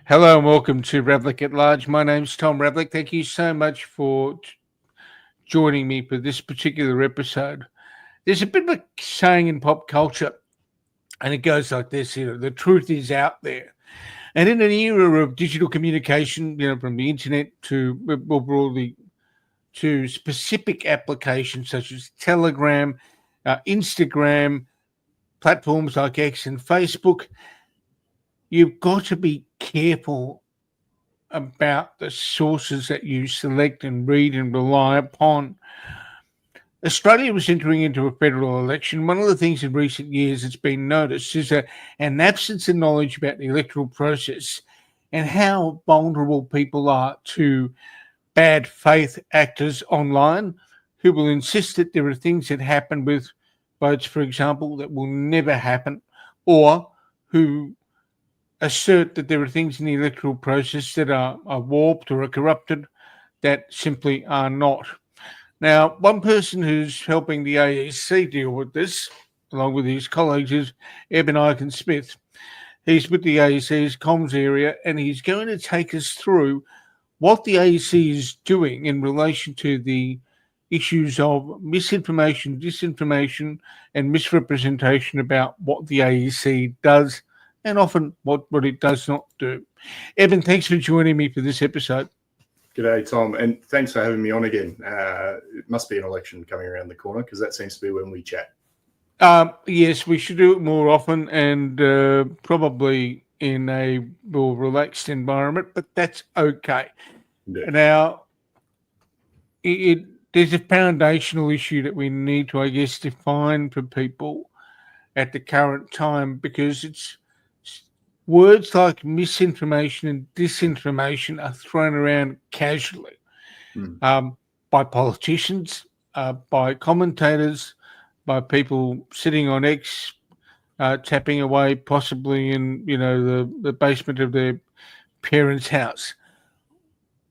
Hello and welcome to Ravlic at Large. My name's Tom Ravlic. Thank you so much for joining me for this particular episode. There's a bit of a saying in pop culture, and it goes like this: the truth is out there. And in an era of digital communication, from the internet to more broadly to specific applications such as Telegram, Instagram, platforms like X and Facebook, you've got to be careful about the sources that you select and read and rely upon. Australia was entering into a federal election. One of the things in recent years that's been noticed is an absence of knowledge about the electoral process and how vulnerable people are to bad faith actors online who will insist that there are things that happen with votes, for example, that will never happen, or who assert that there are things in the electoral process that are warped or are corrupted that simply are not. Now, one person who's helping the AEC deal with this, along with his colleagues, is Ekin-Smyth. He's with the AEC's comms area, and he's going to take us through what the AEC is doing in relation to the issues of misinformation, disinformation, and misrepresentation about what the AEC does and often what it does not do. Evan, thanks for joining me for this episode. G'day, Tom, and thanks for having me on again. It must be an election coming around the corner because that seems to be when we chat. Yes, we should do it more often and probably in a more relaxed environment, but that's okay. Indeed. Now, there's a foundational issue that we need to, I guess, define for people at the current time, because it's words like misinformation and disinformation are thrown around casually by politicians, by commentators, by people sitting on X, tapping away possibly in the basement of their parents' house.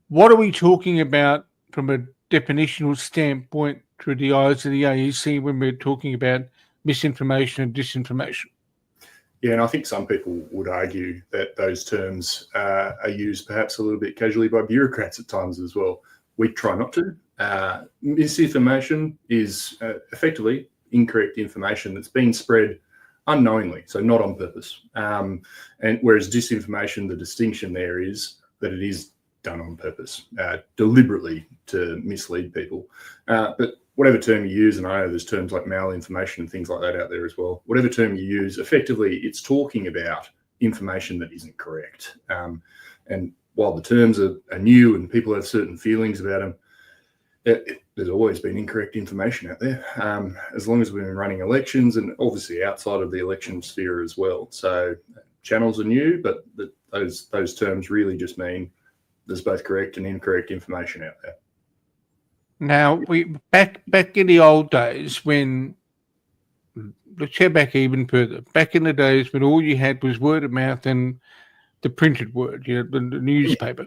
What are we talking about from a definitional standpoint through the eyes of the AEC when we're talking about misinformation and disinformation? Yeah, and I think some people would argue that those terms are used perhaps a little bit casually by bureaucrats at times as well. We try not to. Misinformation is effectively incorrect information that's been spread unknowingly, so not on purpose. And whereas disinformation, the distinction there is that it is done on purpose, deliberately to mislead people. But whatever term you use, and I know there's terms like malinformation and things like that out there as well, whatever term you use, effectively it's talking about information that isn't correct. And while the terms are new and people have certain feelings about them, there's always been incorrect information out there, as long as we've been running elections and obviously outside of the election sphere as well. So channels are new, but those terms really just mean there's both correct and incorrect information out there. Now, we back in the old days when, let's go back even further, back in the days when all you had was word of mouth and the printed word, the newspaper.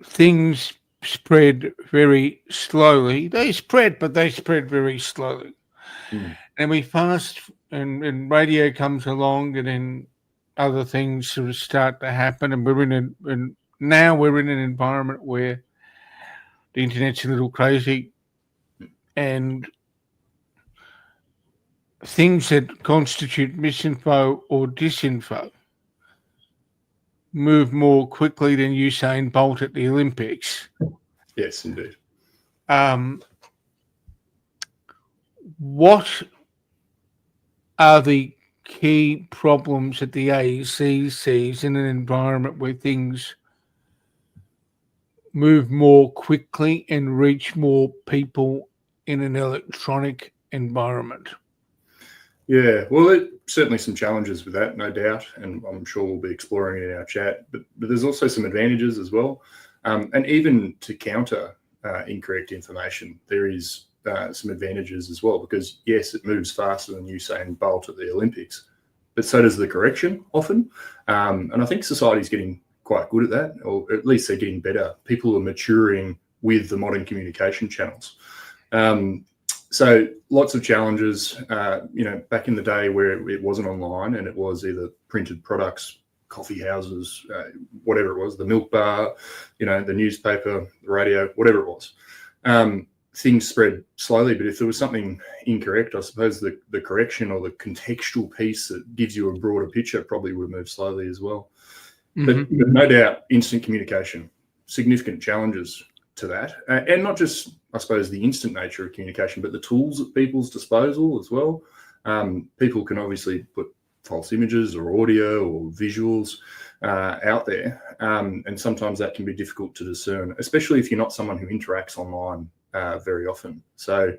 Things spread very slowly. They spread, but they spread very slowly. And we and radio comes along, and then other things sort of start to happen, and now we're in an environment where the internet's a little crazy, and things that constitute misinfo or disinfo move more quickly than Usain Bolt at the Olympics. Yes, indeed. What are the key problems that the AEC sees in an environment where things move more quickly and reach more people in an electronic environment? Yeah, well, there's certainly some challenges with that, no doubt, and I'm sure we'll be exploring it in our chat, but there's also some advantages as well. And even to counter incorrect information, there is some advantages as well, because yes, it moves faster than Usain Bolt at the Olympics, but so does the correction often. And I think society's getting quite good at that, or at least they're getting better. People are maturing with the modern communication channels. So lots of challenges, back in the day where it wasn't online and it was either printed products, coffee houses, whatever it was, the milk bar, the newspaper, the radio, whatever it was. Things spread slowly, but if there was something incorrect, I suppose the correction or the contextual piece that gives you a broader picture probably would move slowly as well. But no doubt, instant communication, significant challenges to that. And not just, I suppose, the instant nature of communication, but the tools at people's disposal as well. People can obviously put false images or audio or visuals out there. And sometimes that can be difficult to discern, especially if you're not someone who interacts online very often. So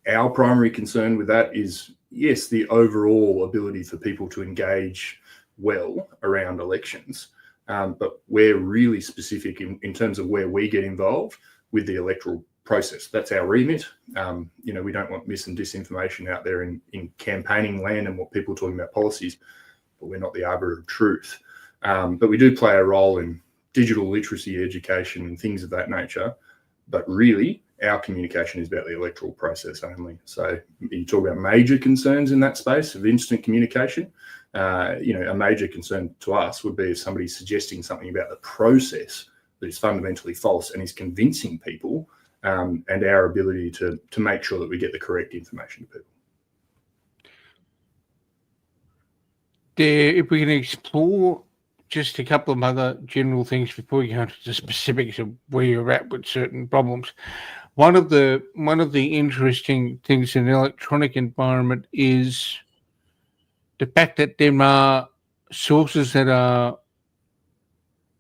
our primary concern with that is, yes, the overall ability for people to engage well around elections. But we're really specific in terms of where we get involved with the electoral process. That's our remit. We don't want mis and disinformation out there in campaigning land and what people are talking about policies, but we're not the arbiter of truth. But we do play a role in digital literacy education and things of that nature. But really, our communication is about the electoral process only. So you talk about major concerns in that space of instant communication. A major concern to us would be if somebody's suggesting something about the process that is fundamentally false and is convincing people, and our ability to make sure that we get the correct information to people. If we can explore just a couple of other general things before we go into the specifics of where you're at with certain problems. One of the interesting things in the electronic environment is the fact that there are sources that are,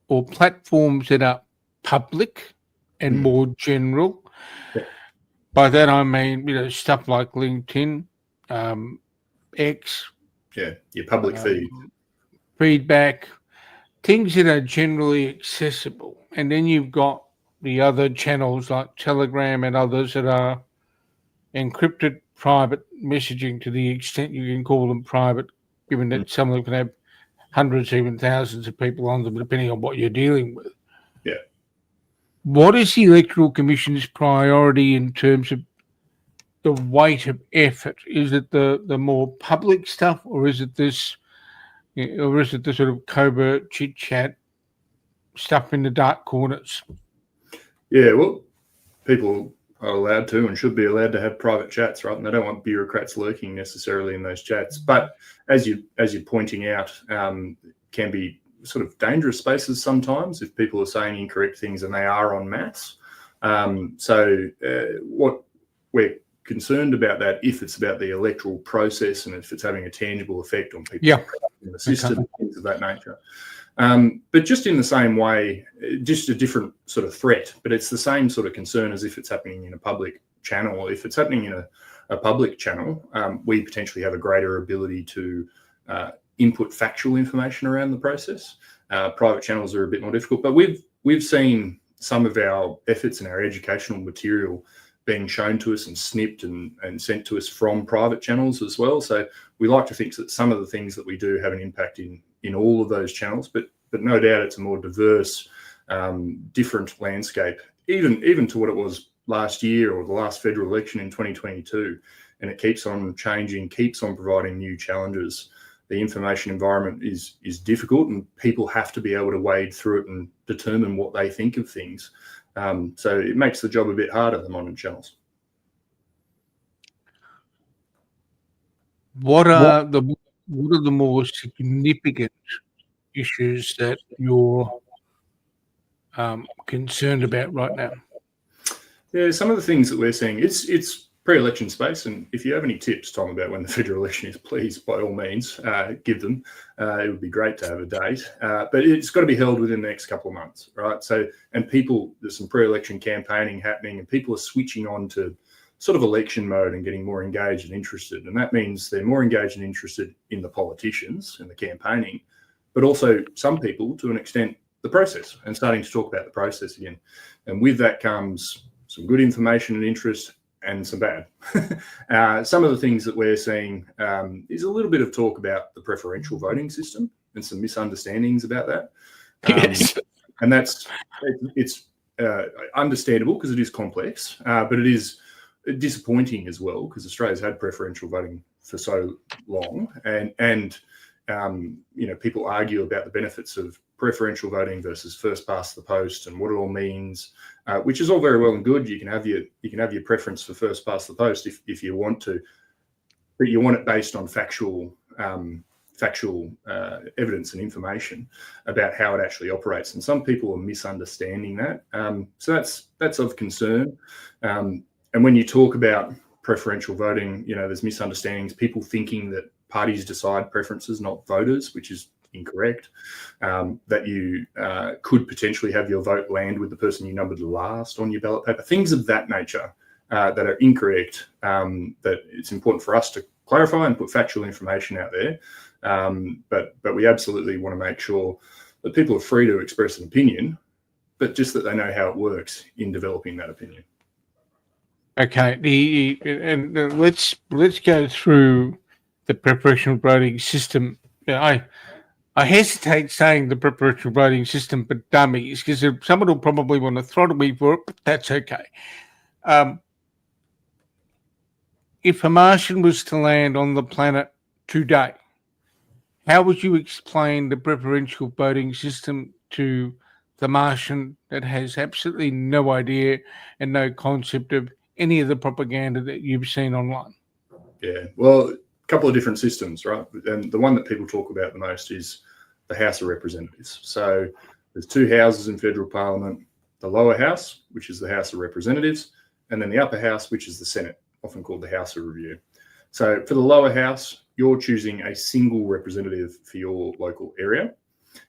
or platforms that are public and more general. Yeah. By that I mean, stuff like LinkedIn, X. Yeah, your public feed. Feedback, things that are generally accessible. And then you've got the other channels like Telegram and others that are encrypted private messaging to the extent you can call them private, given that some of them can have hundreds, even thousands of people on them, depending on what you're dealing with. Yeah. What is the Electoral Commission's priority in terms of the weight of effort? Is it the more public stuff, or is it this, or is it the sort of covert chit chat stuff in the dark corners? Yeah, well, people are allowed to and should be allowed to have private chats, right? And they don't want bureaucrats lurking necessarily in those chats. But as you're pointing out, can be sort of dangerous spaces sometimes if people are saying incorrect things and they are en masse. What we're concerned about that, if it's about the electoral process and if it's having a tangible effect on people in the system, things of that nature. But just in the same way, just a different sort of threat, but it's the same sort of concern as if it's happening in a public channel. If it's happening in a public channel, we potentially have a greater ability to input factual information around the process. Private channels are a bit more difficult, but we've seen some of our efforts and our educational material being shown to us and snipped and sent to us from private channels as well. So we like to think that some of the things that we do have an impact in all of those channels, but no doubt it's a more diverse, different landscape, even to what it was last year or the last federal election in 2022. And it keeps on changing, keeps on providing new challenges. The information environment is difficult and people have to be able to wade through it and determine what they think of things. So it makes the job a bit harder, the modern channels. What are the more significant issues that you're concerned about right now? Yeah, some of the things that we're seeing, it's pre-election space, and if you have any tips, Tom, about when the federal election is, please, by all means, give them. It would be great to have a date, but it's got to be held within the next couple of months, right? So, and people, there's some pre-election campaigning happening, and people are switching on to sort of election mode and getting more engaged and interested, and that means they're more engaged and interested in the politicians and the campaigning, but also some people, to an extent, the process, and starting to talk about the process again. And with that comes some good information and interest, and some bad. Some of the things that we're seeing is a little bit of talk about the preferential voting system and some misunderstandings about that. Yes. And it's understandable because it is complex, but it is disappointing as well, because Australia's had preferential voting for so long, and people argue about the benefits of preferential voting versus first past the post and what it all means, which is all very well and good. You can have your preference for first past the post if you want to, but you want it based on factual evidence and information about how it actually operates. And some people are misunderstanding that. So that's of concern. And when you talk about preferential voting, there's misunderstandings, people thinking that parties decide preferences, not voters, which is incorrect, that you could potentially have your vote land with the person you numbered last on your ballot paper, things of that nature that are incorrect, that it's important for us to clarify and put factual information out there. But we absolutely want to make sure that people are free to express an opinion, but just that they know how it works in developing that opinion. Okay, let's go through the preferential voting system. I hesitate saying the preferential voting system for dummies, because someone will probably want to throttle me for it, but that's okay. If a Martian was to land on the planet today, how would you explain the preferential voting system to the Martian that has absolutely no idea and no concept of any of the propaganda that you've seen online? Yeah, well, a couple of different systems, right? And the one that people talk about the most is the House of Representatives. So there's two houses in federal parliament, the lower house, which is the House of Representatives, and then the upper house, which is the Senate, often called the House of Review. So for the lower house, you're choosing a single representative for your local area.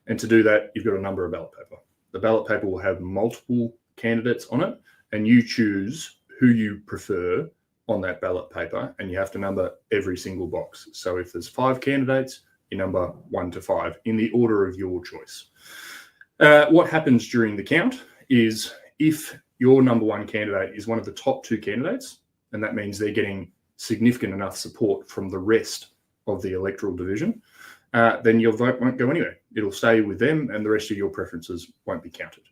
And to do that, you've got a number of ballot paper. The ballot paper will have multiple candidates on it, and you choose who you prefer on that ballot paper, and you have to number every single box. So if there's 5 candidates, you number 1 to 5 in the order of your choice. What happens during the count is if your number 1 candidate is one of the top 2 candidates, and that means they're getting significant enough support from the rest of the electoral division, then your vote won't go anywhere. It'll stay with them, and the rest of your preferences won't be counted.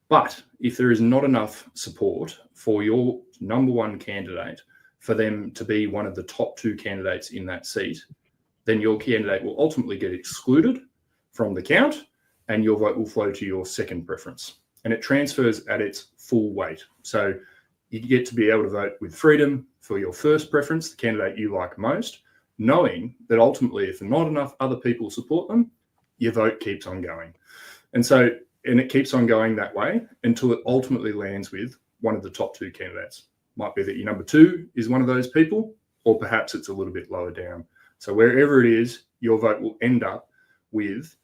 But if there is not enough support for your number 1 candidate for them to be one of the top 2 candidates in that seat, then your candidate will ultimately get excluded from the count, and your vote will flow to your second preference. And it transfers at its full weight. So you get to be able to vote with freedom for your first preference, the candidate you like most, knowing that ultimately, if not enough other people support them, your vote keeps on going. And it keeps on going that way until it ultimately lands with one of the top 2 candidates. Might be that your number 2 is one of those people, or perhaps it's a little bit lower down. So wherever it is, your vote will end up with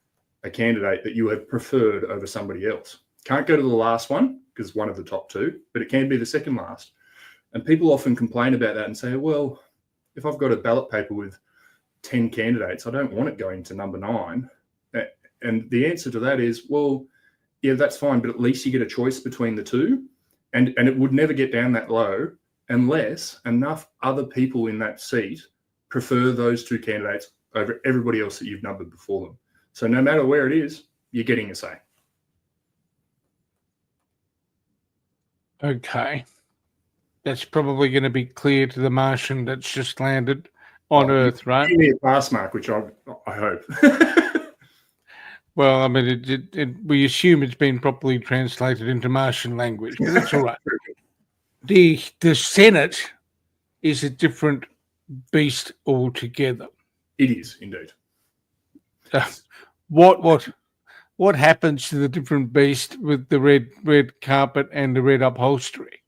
a candidate that you have preferred over somebody else. Can't go to the last one because it's one of the top 2, but it can be the second last. And people often complain about that and say, well, if I've got a ballot paper with 10 candidates, I don't want it going to number 9. And the answer to that is, well, yeah, that's fine, but at least you get a choice between the 2. And it would never get down that low unless enough other people in that seat prefer those 2 candidates over everybody else that you've numbered before them. So no matter where it is, you're getting a say. Okay. That's probably going to be clear to the Martian that's just landed on Earth, right? Give me a pass mark, which I hope. Well, I mean, we assume it's been properly translated into Martian language, but that's all right. The Senate is a different beast altogether. It is indeed. What happens to the different beast with the red carpet and the red upholstery?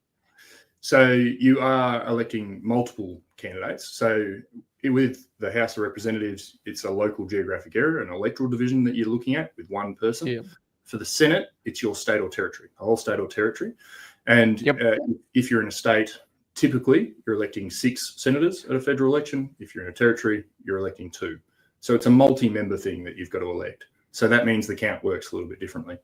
So you are electing multiple candidates. So with the House of Representatives, it's a local geographic area, an electoral division that you're looking at with one person. Yeah. For the Senate, it's your state or territory, a whole state or territory. And if you're in a state, typically you're electing 6 senators at a federal election. If you're in a territory, you're electing 2. So it's a multi-member thing that you've got to elect. So that means the count works a little bit differently.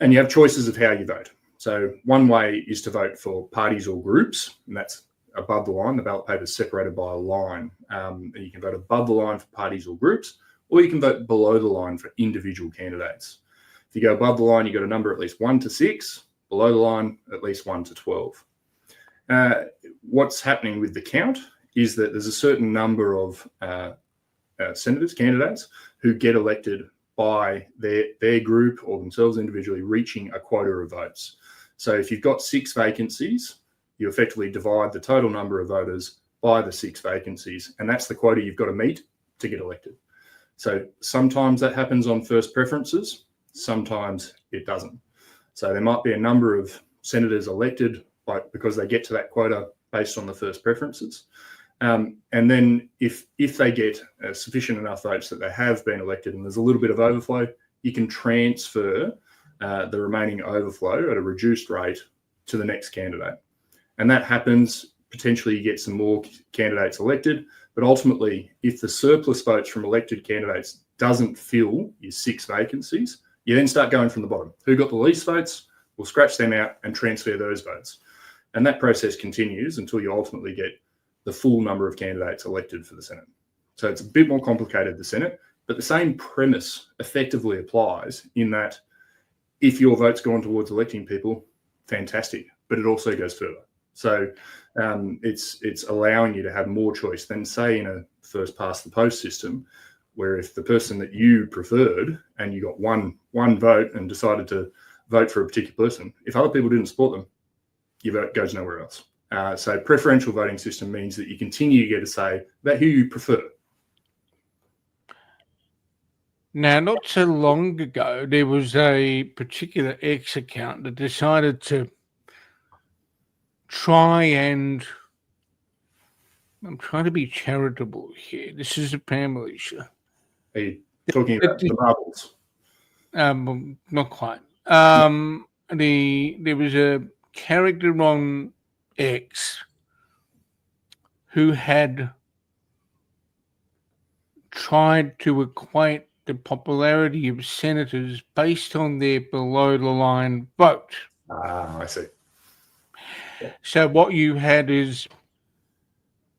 And you have choices of how you vote. So one way is to vote for parties or groups, and that's above the line. The ballot paper is separated by a line. And you can vote above the line for parties or groups, or you can vote below the line for individual candidates. If you go above the line, you've got a number at least 1 to 6, below the line, at least 1 to 12. What's happening with the count is that there's a certain number of senators, candidates, who get elected by their group or themselves individually reaching a quota of votes. So if you've got 6 vacancies, you effectively divide the total number of voters by the 6 vacancies, and that's the quota you've got to meet to get elected. So sometimes that happens on first preferences, sometimes it doesn't. So there might be a number of senators elected because they get to that quota based on the first preferences. And then if they get sufficient enough votes that they have been elected and there's a little bit of overflow, you can transfer the remaining overflow at a reduced rate to the next candidate. And that happens, potentially you get some more candidates elected, but ultimately, if the surplus votes from elected candidates doesn't fill your 6 vacancies, you then start going from the bottom. Who got the least votes? We'll scratch them out and transfer those votes. And that process continues until you ultimately get the full number of candidates elected for the Senate. So it's a bit more complicated, the Senate, but the same premise effectively applies in that if your vote's gone towards electing people, fantastic, but it also goes further. So it's allowing you to have more choice than, say, in a first past the post system, where if the person that you preferred and you got one vote and decided to vote for a particular person, if other people didn't support them, your vote goes nowhere else. So preferential voting system means that you continue to get a say about who you prefer. Now, not so long ago, there was a particular X account that decided to try and, I'm trying to be charitable here. This is a family show. Are you talking about the marbles? Not quite. There was a character on X who had tried to equate the popularity of senators based on their below-the-line vote. Ah, I see. Yeah. So what you had is,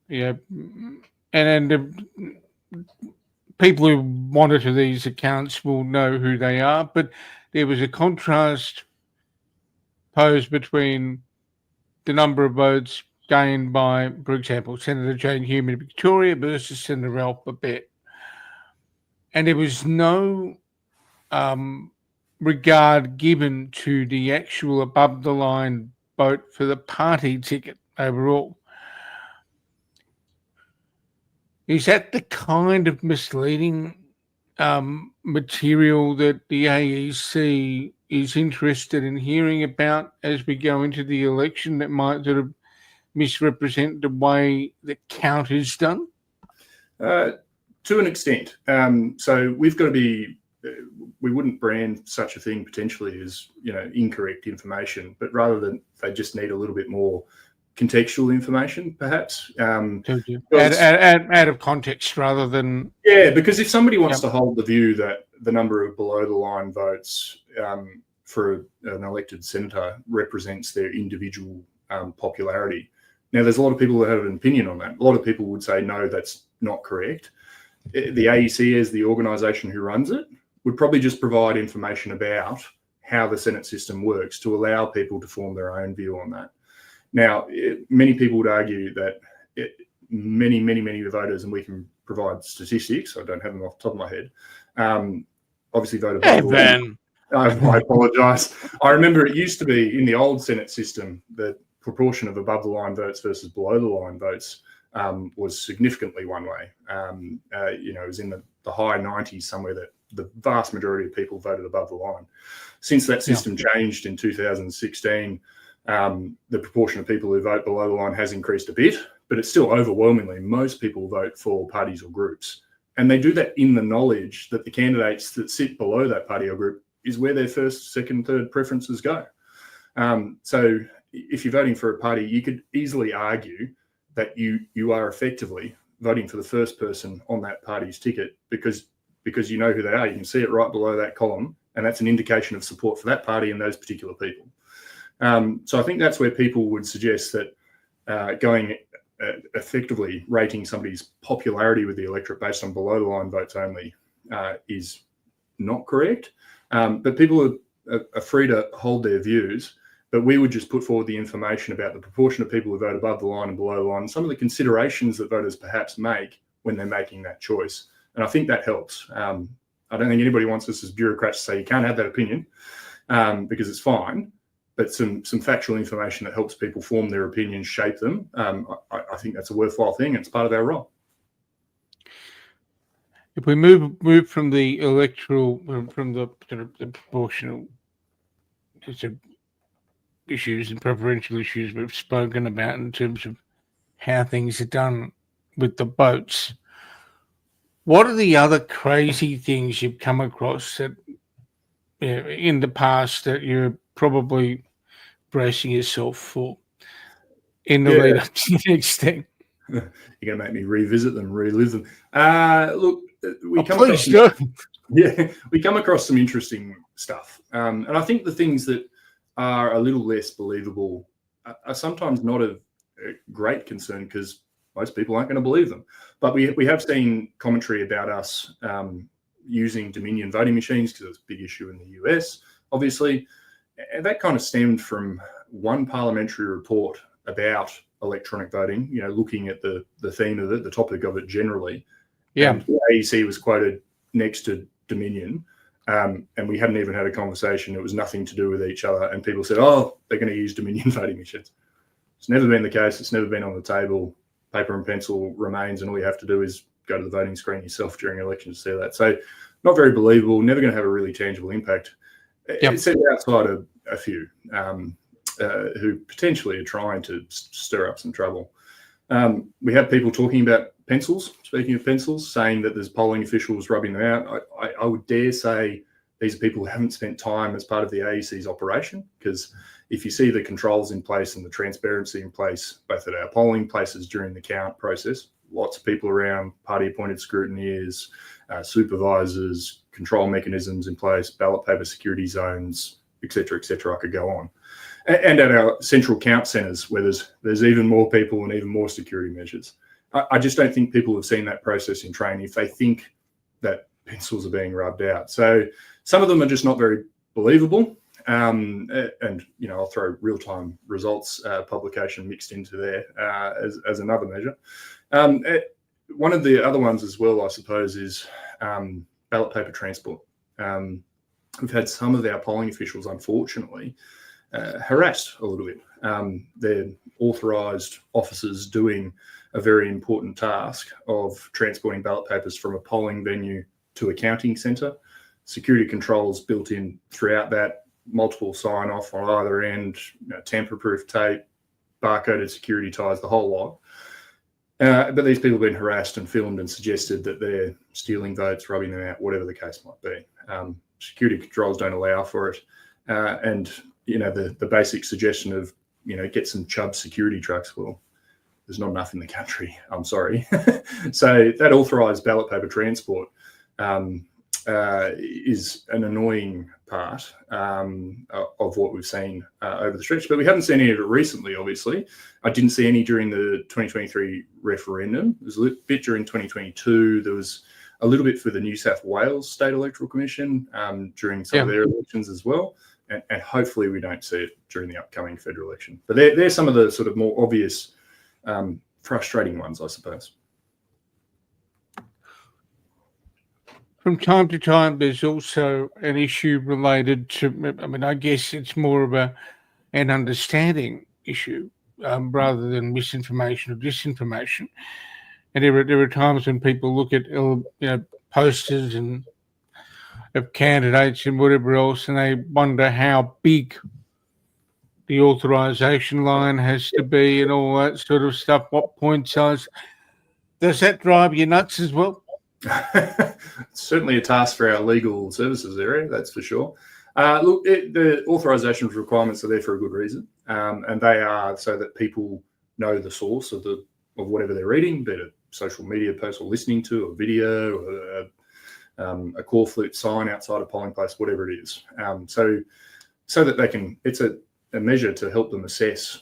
and then the people who monitor these accounts will know who they are, but there was a contrast posed between the number of votes gained by, for example, Senator Jane Hume in Victoria versus Senator Ralph Babet. And there was no regard given to the actual above-the-line vote for the party ticket overall. Is that the kind of misleading material that the AEC is interested in hearing about as we go into the election that might sort of misrepresent the way the count is done? To an extent. So we've got to be, we wouldn't brand such a thing potentially as, incorrect information, but rather than they just need a little bit more contextual information, perhaps. Out of context rather than... Yeah, because if somebody wants to hold the view that the number of below-the-line votes for an elected senator represents their individual popularity. Now, there's a lot of people that have an opinion on that. A lot of people would say, no, that's not correct. The AEC, as the organisation who runs it, would probably just provide information about how the Senate system works to allow people to form their own view on that. Now, many people would argue that many of the voters, and we can provide statistics, I don't have them off the top of my head, obviously voted by the line. I apologise. I remember it used to be in the old Senate system, the proportion of above-the-line votes versus below-the-line votes was significantly one way. It was in the high 90s somewhere that the vast majority of people voted above the line. Since that system changed in 2016, the proportion of people who vote below the line has increased a bit, but it's still overwhelmingly most people vote for parties or groups. And they do that in the knowledge that the candidates that sit below that party or group is where their first, second, third preferences go. So if you're voting for a party, you could easily argue that you are effectively voting for the first person on that party's ticket because you know who they are. You can see it right below that column, and that's an indication of support for that party and those particular people. So I think that's where people would suggest that going effectively rating somebody's popularity with the electorate based on below-the-line votes only is not correct. But people are free to hold their views. but we would just put forward the information about the proportion of people who vote above the line and below the line, some of the considerations that voters perhaps make when they're making that choice. And I think that helps. I don't think anybody wants us as bureaucrats to say you can't have that opinion because it's fine, but some factual information that helps people form their opinions, shape them, I think that's a worthwhile thing, and it's part of our role. If we move from the electoral, from the proportional issues and preferential issues we've spoken about in terms of how things are done with the votes, what are the other crazy things you've come across that in the past that you're probably bracing yourself for in the lead up to the next thing? You're going to make me revisit them, relive them. Look, we come across some interesting stuff. And I think the things that are a little less believable are sometimes not of great concern because most people aren't going to believe them. But we have seen commentary about us using Dominion voting machines because it's a big issue in the US, obviously. And that kind of stemmed from one parliamentary report about electronic voting, looking at the theme of it, the topic of it generally. Yeah. And the AEC was quoted next to Dominion, and we hadn't even had a conversation. It was nothing to do with each other. And people said, oh, they're going to use Dominion voting machines. It's never been the case. It's never been on the table. Paper and pencil remains, and all you have to do is go to the voting screen yourself during elections to see that. So not very believable, never going to have a really tangible impact. Yep. It's outside of a few who potentially are trying to stir up some trouble. We have people talking about pencils, speaking of pencils, saying that there's polling officials rubbing them out. I would dare say these are people who haven't spent time as part of the AEC's operation, because if you see the controls in place and the transparency in place, both at our polling places during the count process, lots of people around, party-appointed scrutineers, supervisors, control mechanisms in place, ballot paper security zones, et cetera, I could go on. And at our central count centres, where there's even more people and even more security measures. I just don't think people have seen that process in training if they think that pencils are being rubbed out. So some of them are just not very believable. And I'll throw real-time results publication mixed into there as another measure. One of the other ones as well, I suppose, is ballot paper transport. We've had some of our polling officials, unfortunately, harassed a little bit. They're authorised officers doing a very important task of transporting ballot papers from a polling venue to a counting centre. Security controls built in throughout that, multiple sign-off on either end, tamper-proof tape, barcoded security ties, the whole lot. But these people have been harassed and filmed and suggested that they're stealing votes, rubbing them out, whatever the case might be. Security controls don't allow for it. And the basic suggestion of, get some Chubb security trucks. Well, there's not enough in the country. I'm sorry. So that authorised ballot paper transport is an annoying part of what we've seen over the stretch. But we haven't seen any of it recently, obviously. I didn't see any during the 2023 referendum. There was a bit during 2022. There was a little bit for the New South Wales State Electoral Commission during some of their elections as well. And hopefully we don't see it during the upcoming federal election. But they're some of the sort of more obvious frustrating ones, I suppose. From time to time, there's also an issue related to, I guess it's more of an understanding issue rather than misinformation or disinformation. And there are times when people look at posters and of candidates and whatever else, and they wonder how big the authorisation line has to be and all that sort of stuff, what point size. Does that drive you nuts as well? Certainly a task for our legal services area, that's for sure. Look, the authorisation requirements are there for a good reason, and they are so that people know the source of whatever they're reading, be it a social media post or listening to, a video, or a call flute sign outside a polling place, whatever it is. So that they can, it's a measure to help them assess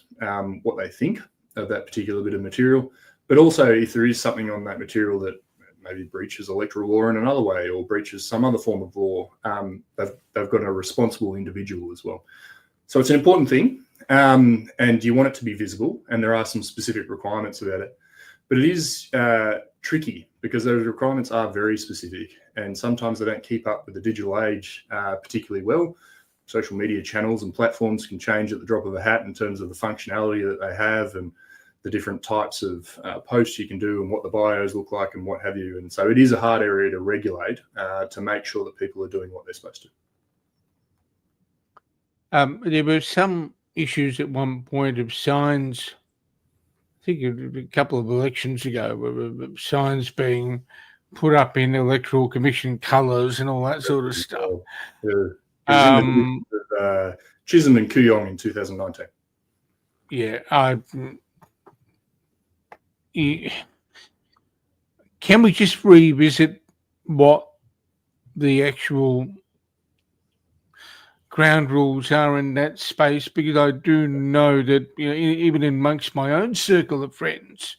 what they think of that particular bit of material, but also if there is something on that material that maybe breaches electoral law in another way or breaches some other form of law, they've got a responsible individual as well. So it's an important thing, and you want it to be visible, and there are some specific requirements about it. But it is tricky because those requirements are very specific, and sometimes they don't keep up with the digital age particularly well. Social media channels and platforms can change at the drop of a hat in terms of the functionality that they have and the different types of posts you can do and what the bios look like and what have you. And so it is a hard area to regulate to make sure that people are doing what they're supposed to. There were some issues at one point of signs, I think a couple of elections ago, where signs being put up in Electoral Commission colours and all that sort of stuff. It was in the Chisholm and Kooyong in 2019. Yeah, can we just revisit what the actual ground rules are in that space? Because I do know that, you know, even amongst my own circle of friends,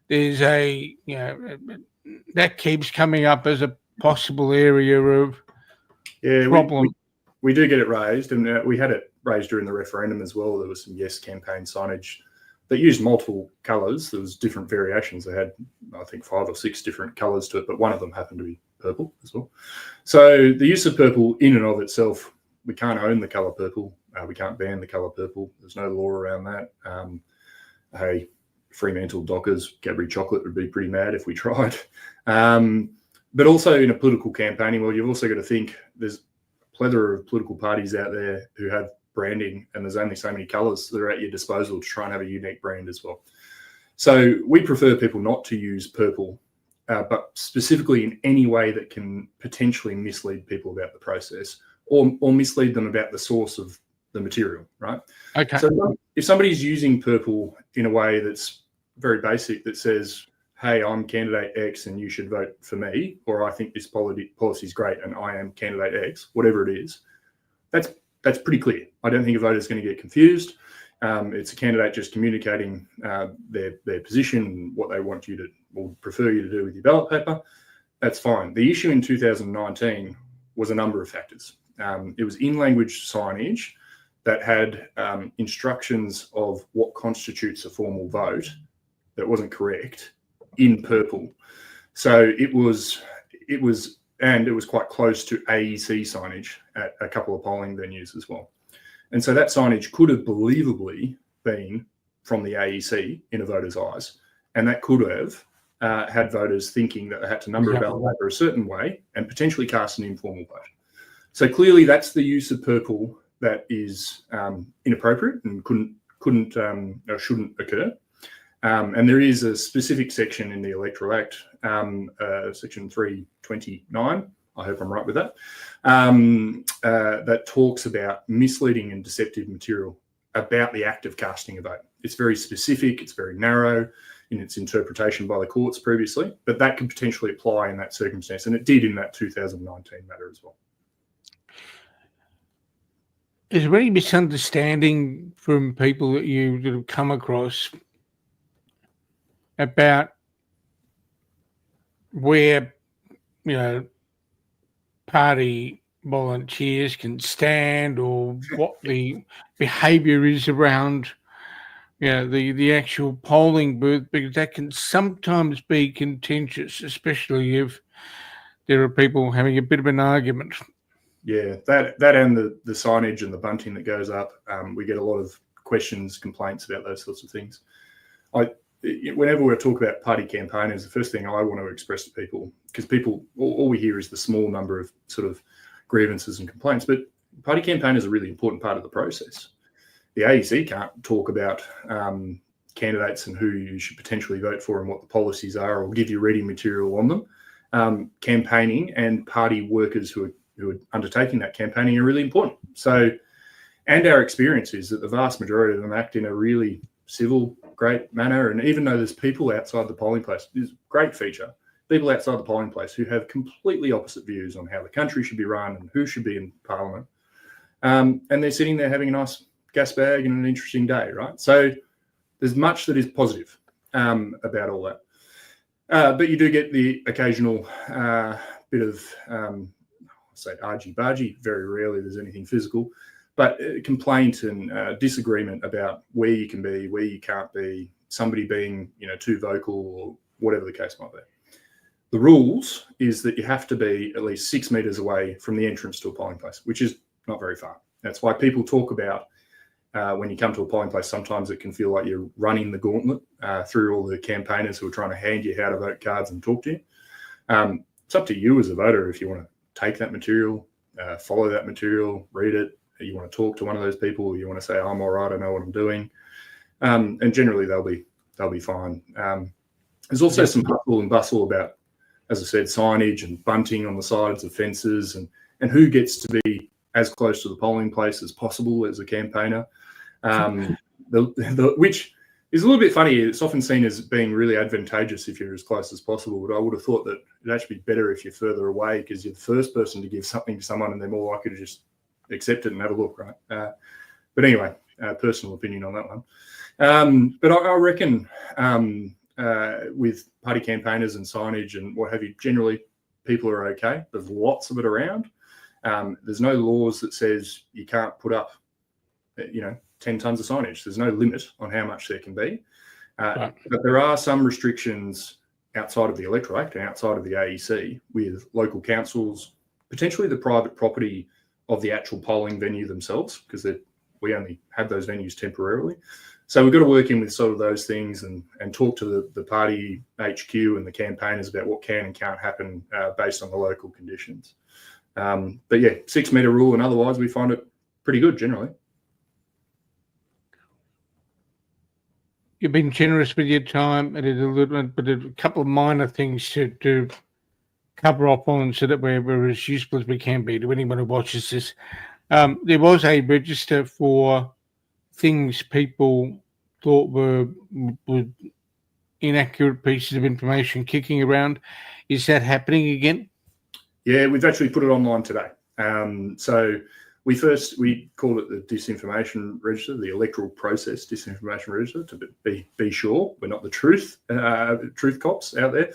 there's a, you know, that keeps coming up as a possible area of problem. We do get it raised, and we had it raised during the referendum as well. There was some Yes campaign signage that used multiple colours. There was different variations. They had, I think, 5 or 6 different colours to it, but one of them happened to be purple as well. So the use of purple in and of itself, we can't own the colour purple. We can't ban the colour purple. There's no law around that. Hey, Fremantle Dockers, Cadbury chocolate would be pretty mad if we tried. But also in a political campaigning world, you've also got to think there's plethora of political parties out there who have branding, and there's only so many colours that are at your disposal to try and have a unique brand as well. So we prefer people not to use purple, but specifically in any way that can potentially mislead people about the process or mislead them about the source of the material, right? Okay. So if somebody's using purple in a way that's very basic, that says, hey, I'm candidate X and you should vote for me, or I think this policy is great and I am candidate X, whatever it is, that's pretty clear. I don't think a voter is going to get confused. It's a candidate just communicating their position, what they want you to or prefer you to do with your ballot paper. That's fine. The issue in 2019 was a number of factors. It was in-language signage that had instructions of what constitutes a formal vote that wasn't correct in purple. So it was quite close to AEC signage at a couple of polling venues as well. And so that signage could have believably been from the AEC in a voter's eyes. And that could have had voters thinking that they had to number a ballot paper a certain way and potentially cast an informal vote. So clearly that's the use of purple that is inappropriate and shouldn't occur. And there is a specific section in the Electoral Act, section 329, I hope I'm right with that, that talks about misleading and deceptive material about the act of casting a vote. It's very specific, it's very narrow in its interpretation by the courts previously, but that could potentially apply in that circumstance, and it did in that 2019 matter as well. Is there any misunderstanding from people that you have come across about where, you know, party volunteers can stand, or what the behaviour is around, you know, the actual polling booth? Because that can sometimes be contentious, especially if there are people having a bit of an argument. Yeah, that and the signage and the bunting that goes up, we get a lot of questions, complaints about those sorts of things. Whenever we talk about party campaigners, the first thing I want to express to people, because all we hear is the small number of sort of grievances and complaints, but party campaigners are a really important part of the process. The AEC can't talk about candidates and who you should potentially vote for and what the policies are, or give you reading material on them. Campaigning and party workers who are undertaking that campaigning are really important. So, and our experience is that the vast majority of them act in a really civil, great manner. And even though there's people outside the polling place, it's a great feature, people outside the polling place who have completely opposite views on how the country should be run and who should be in Parliament. And they're sitting there having a nice gas bag and an interesting day, right? So there's much that is positive about all that. But you do get the occasional bit of, say, argy-bargy. Very rarely there's anything physical. But complaint and disagreement about where you can be, where you can't be, somebody being, too vocal or whatever the case might be. The rules is that you have to be at least 6 metres away from the entrance to a polling place, which is not very far. That's why people talk about when you come to a polling place, sometimes it can feel like you're running the gauntlet through all the campaigners who are trying to hand you how to vote cards and talk to you. It's up to you as a voter if you want to take that material, follow that material, read it. You want to talk to one of those people, you want to say, I'm all right, I know what I'm doing. And generally they'll be fine. There's also some hustle and bustle about, as I said, signage and bunting on the sides of fences and who gets to be as close to the polling place as possible as a campaigner, which is a little bit funny. It's often seen as being really advantageous if you're as close as possible, but I would have thought that it'd actually be better if you're further away because you're the first person to give something to someone and they're more likely to just accept it and have a look, right? But anyway, personal opinion on that one. But I reckon with party campaigners and signage and what have you, generally people are okay. There's lots of it around. There's no laws that says you can't put up, 10 tons of signage. There's no limit on how much there can be. Right. But there are some restrictions outside of the Electoral Act and outside of the AEC with local councils, potentially the private property of the actual polling venue themselves, because we only have those venues temporarily. So we've got to work in with sort of those things and talk to the party HQ and the campaigners about what can and can't happen based on the local conditions. But yeah, 6 metre rule, and otherwise we find it pretty good generally. You've been generous with your time, and but a couple of minor things to cover off on so that we're as useful as we can be to anyone who watches this. There was a register for things people thought were inaccurate pieces of information kicking around. Is that happening again? Yeah, we've actually put it online today. So we called it the disinformation register, the electoral process disinformation register, to be sure we're not the truth cops out there.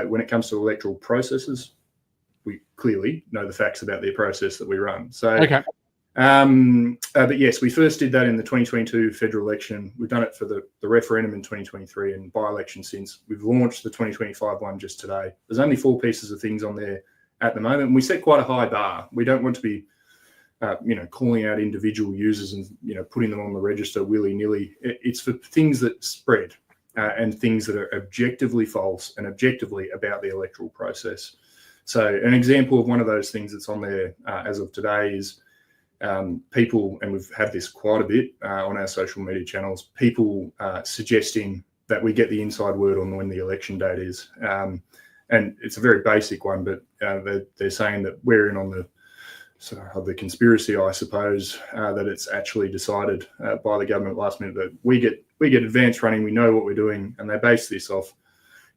When it comes to electoral processes, we clearly know the facts about the process that we run. So, okay. But yes, we first did that in the 2022 federal election. We've done it for the referendum in 2023 and by-election since. We've launched the 2025 one just today. There's only 4 pieces of things on there at the moment. And we set quite a high bar. We don't want to be, calling out individual users and, putting them on the register willy-nilly. It's for things that spread and things that are objectively false and objectively about the electoral process. So an example of one of those things that's on there as of today is people, and we've had this quite a bit on our social media channels, people suggesting that we get the inside word on when the election date is. And it's a very basic one, but they're saying that we're in on the conspiracy, I suppose, that it's actually decided by the government last minute that we get advanced running, we know what we're doing, and they base this off,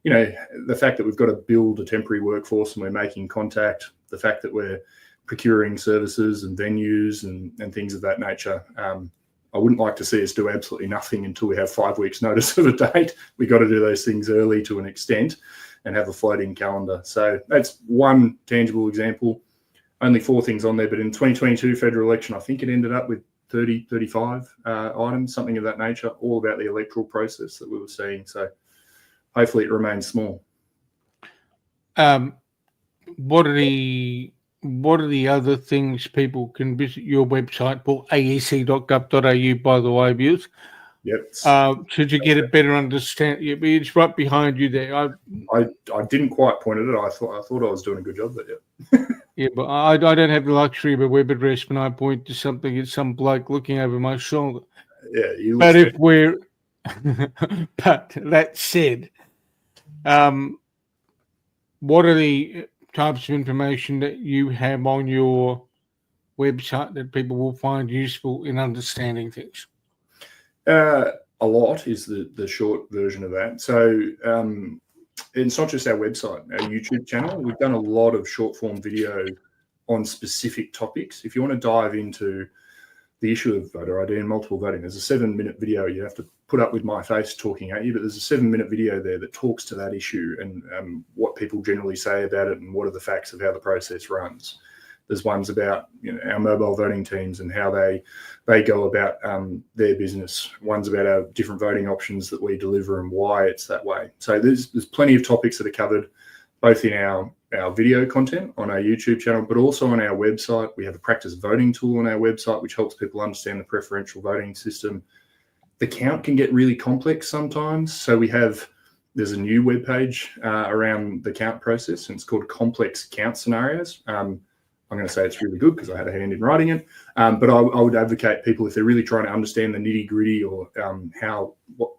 the fact that we've got to build a temporary workforce and we're making contact, the fact that we're procuring services and venues and things of that nature. I wouldn't like to see us do absolutely nothing until we have 5 weeks notice of a date. We got to do those things early to an extent and have a floating calendar. So that's one tangible example. Only 4 things on there, but in 2022 federal election, I think it ended up with 30, 35 items, something of that nature, all about the electoral process that we were seeing. So hopefully it remains small. What are the other things people can visit your website for? aec.gov.au, by the way, viewers. Yep. Should you get a better understanding? It's right behind you there. I didn't quite point at it. I thought I was doing a good job there. Yeah. Yeah, but I don't have the luxury of a web address when I point to something. It's some bloke looking over my shoulder. Yeah, but if we're, but that said, what are the types of information that you have on your website that people will find useful in understanding things? A lot is the short version of that. So it's not just our website, our YouTube channel. We've done a lot of short form video on specific topics. If you want to dive into the issue of voter ID and multiple voting, there's a 7-minute video you have to put up with my face talking at you, but there's a 7-minute video there that talks to that issue and what people generally say about it and what are the facts of how the process runs. There's ones about our mobile voting teams and how they go about their business. One's about our different voting options that we deliver and why it's that way. So there's plenty of topics that are covered, both in our video content on our YouTube channel, but also on our website. We have a practice voting tool on our website, which helps people understand the preferential voting system. The count can get really complex sometimes. So there's a new webpage around the count process, and it's called Complex Count Scenarios. I'm going to say it's really good because I had a hand in writing it. But I would advocate people, if they're really trying to understand the nitty gritty, or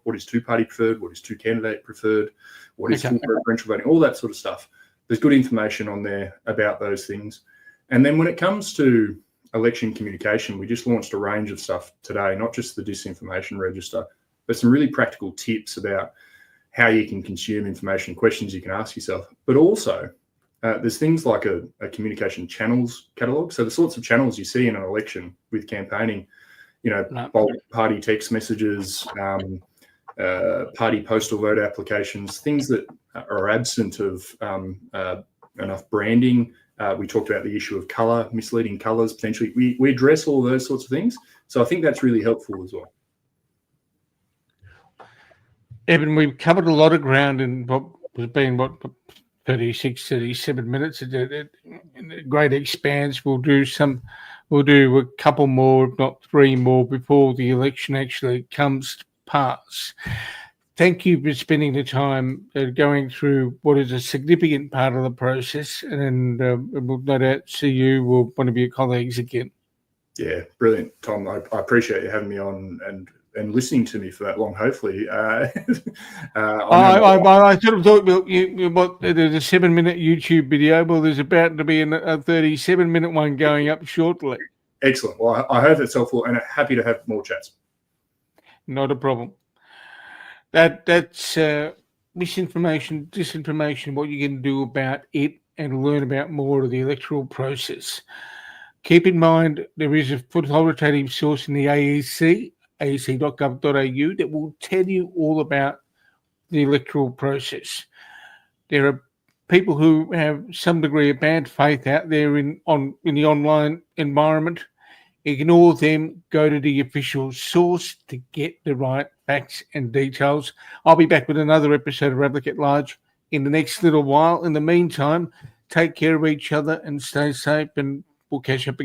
what is two-party preferred, what is two-candidate preferred, what is full preferential voting, all that sort of stuff. There's good information on there about those things. And then when it comes to election communication, we just launched a range of stuff today, not just the disinformation register, but some really practical tips about how you can consume information, questions you can ask yourself. But also, there's things like a communication channels catalogue. So the sorts of channels you see in an election with campaigning, bulk party text messages, party postal vote applications, things that are absent of enough branding. We talked about the issue of colour, misleading colours, potentially. We address all those sorts of things. So I think that's really helpful as well. Evan, we've covered a lot of ground in what has been 36, 37 minutes. Great expanse. We'll do a couple more, if not three more, before the election actually comes to pass. Thank you for spending the time going through what is a significant part of the process, and we'll no doubt see you or one of your colleagues again. Yeah, brilliant, Tom. I appreciate you having me on and listening to me for that long, hopefully. I sort of thought, there's a 7-minute YouTube video. Well, there's about to be a 37-minute one going up shortly. Excellent. Well, I hope it's helpful, and happy to have more chats. Not a problem. That's misinformation, disinformation, what you can do about it, and learn about more of the electoral process. Keep in mind, there is a authoritative source in the AEC, aec.gov.au, that will tell you all about the electoral process. There are people who have some degree of bad faith out there in the online environment. Ignore them. Go to the official source to get the right facts and details. I'll be back with another episode of Ravlic at Large in the next little while. In the meantime, take care of each other and stay safe, and we'll catch up again.